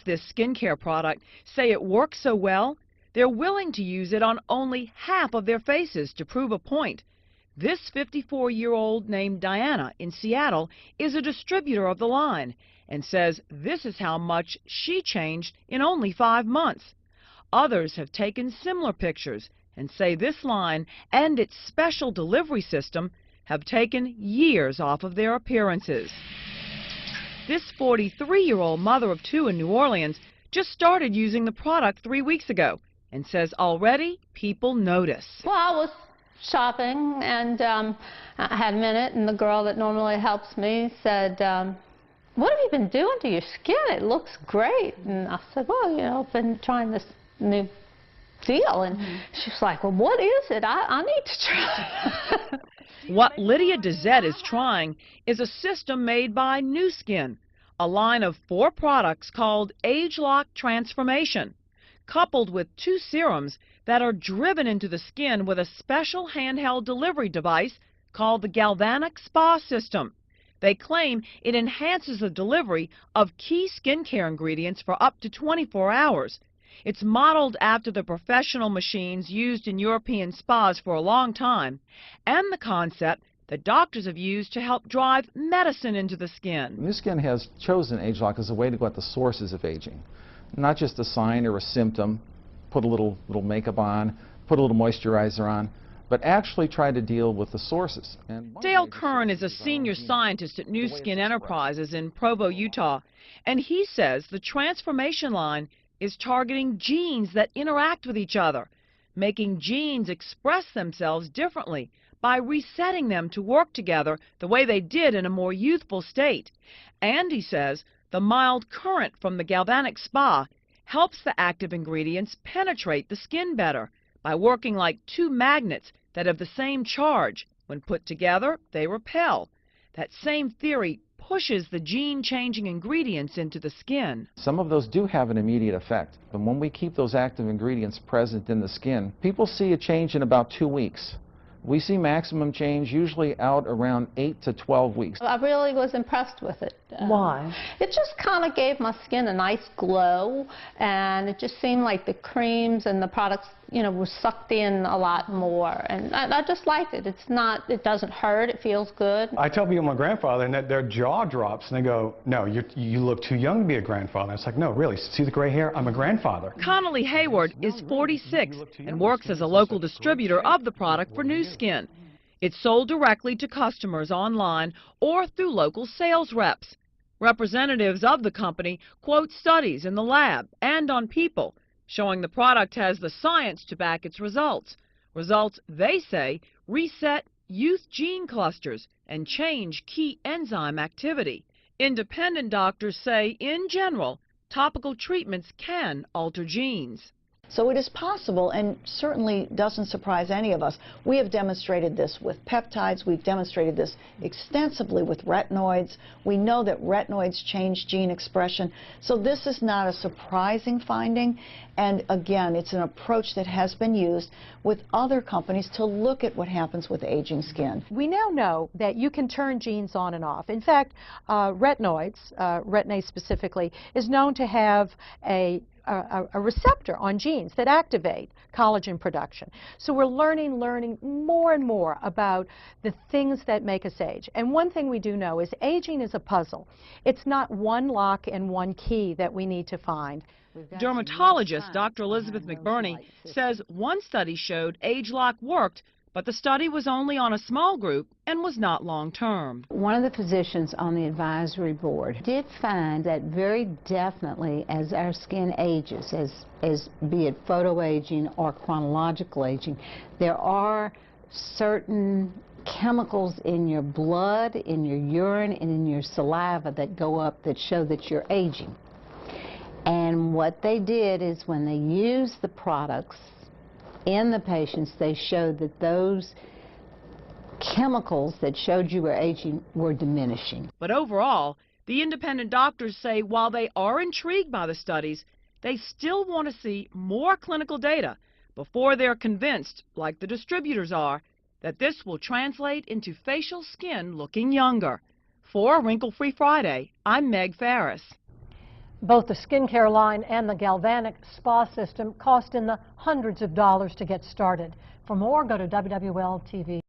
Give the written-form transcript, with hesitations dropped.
This skincare product say it works so well, they're willing to use it on only half of their faces to prove a point. This 54-year-old named Diana in Seattle is a distributor of the line and says this is how much she changed in only 5 months. Others have taken similar pictures and say this line and its special delivery system have taken years off of their appearances. This 43-year-old mother of 2 in New Orleans just started using the product 3 weeks ago and says already people notice. Well, I was shopping and I had a minute, and the girl that normally helps me said, what have you been doing to your skin? It looks great. And I said, well, you know, I've been trying this new deal. And she was like, well, what is it? I need to try. What Lydia Dezette is trying is a system made by New Skin, a line of 4 products called ageLOC Transformation, coupled with 2 serums that are driven into the skin with a special handheld delivery device called the Galvanic Spa System. They claim it enhances the delivery of key skincare ingredients for up to 24 hours. It's modeled after the professional machines used in European spas for a long time, and the concept that doctors have used to help drive medicine into the skin. New Skin has chosen ageLOC as a way to go at the sources of aging, not just a sign or a symptom, put a little makeup on, put a little moisturizer on, but actually try to deal with the sources. Dale Kern is a senior scientist at New Skin Enterprises in Provo, Utah, and he says the transformation line is targeting genes that interact with each other, making genes express themselves differently by resetting them to work together the way they did in a more youthful state. And he says the mild current from the Galvanic Spa helps the active ingredients penetrate the skin better by working like 2 magnets that have the same charge. When put together, they repel. That same theory pushes the gene-changing ingredients into the skin. Some of those do have an immediate effect, but when we keep those active ingredients present in the skin, people see a change in about 2 weeks. We see maximum change usually out around 8 to 12 weeks. I really was impressed with it. Why? It just kind of gave my skin a nice glow, and it just seemed like the creams and the products, you know, were sucked in a lot more, and I just liked it. It doesn't hurt, it feels good. I tell people my grandfather, and that their jaw drops, and they go, no, you look too young to be a grandfather. And it's like, no, really, see the gray hair? I'm a grandfather. Connolly Hayward is 46 and works as a local distributor of the product for New Skin. It's sold directly to customers online or through local sales reps. Representatives of the company quote studies in the lab and on people, showing the product has the science to back its results. Results, they say, reset youth gene clusters and change key enzyme activity. Independent doctors say, in general, topical treatments can alter genes. So it is possible, and certainly doesn't surprise any of us. We have demonstrated this with peptides. We've demonstrated this extensively with retinoids. We know that retinoids change gene expression. So this is not a surprising finding. And again, it's an approach that has been used with other companies to look at what happens with aging skin. We now know that you can turn genes on and off. In fact, retinoids, retin-A specifically, is known to have a receptor on genes that activate collagen production. So we're learning more and more about the things that make us age. And one thing we do know is aging is a puzzle. It's not one lock and one key that we need to find. Dermatologist Dr. Elizabeth McBurney says one study showed ageLOC worked, but the study was only on a small group and was not long-term. One of the physicians on the advisory board did find that very definitely as our skin ages, as be it photoaging or chronological aging, there are certain chemicals in your blood, in your urine, and in your saliva that go up that show that you're aging. And what they did is when they used the products in the patients, they showed that those chemicals that showed you were aging were diminishing. But overall, the independent doctors say while they are intrigued by the studies, they still want to see more clinical data before they're convinced, like the distributors are, that this will translate into facial skin looking younger. For Wrinkle-Free Friday, I'm Meg Ferris. Both the skincare line and the galvanic spa system cost in the hundreds of dollars to get started. For more, go to WWLTV.com.